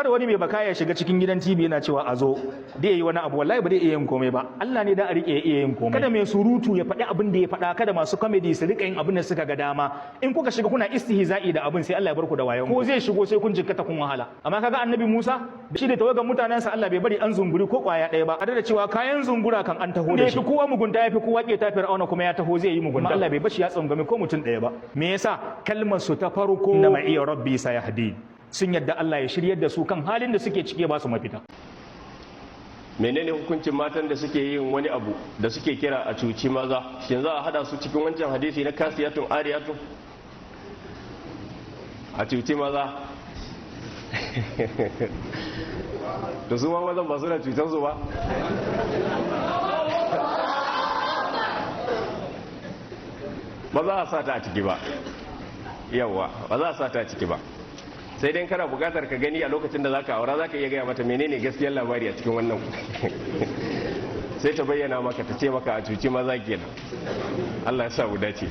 kada wani mai baka ya shiga cikin gidan TV yana cewa a zo da yayi wani abu, wallahi ba zai iya yin komai ba. Allah ne da a rike iya yin komai. Kada mai surutu ya faɗi abin da ya faɗa, kada masu comedy su rika yin abin da suka ga dama. In kuka shiga kuna istihza'i da abin sai Allah ya bar ku da wayon. Ko zai shigo sai kun jikkata kun wahala. Amma kaga Annabi Musa shi da tawagan mutanensa Allah bai bari an zunguri ko kwaya ɗaya ba. A da cewa kayan zungura kan an taho da shi. Kowa mugunta yafi kowa ke ta Fir'auna kuma ya taho zai yi mugunta. Allah bai bashi ya tsangame ko mutum ɗaya ba. Me yasa? Kalmar su ta farko inna ma iya rabbi sayahdi. Sun yadda Allah ya shiryar da su kan halin da suke cike ba su mafita. Menene hukuncin matan da suke yin wani abu da suke kira a cuci maza? Shin za a hada su cikin wancan hadisi na kasiyatun ariyatun? A cuci maza. Da su ma mazan ba suna cutar su ba? Ba za a sa ta a ciki ba. Yawwa, ba za a sa ta a ciki ba. Sai dai kana bukatar ka gani a lokacin da zaka aura zaka iya gaya mata menene gaskiyar labari a cikin wannan sai ta bayyana maka ta ce maka a cuci maza kenan. Allah ya sa mu dace.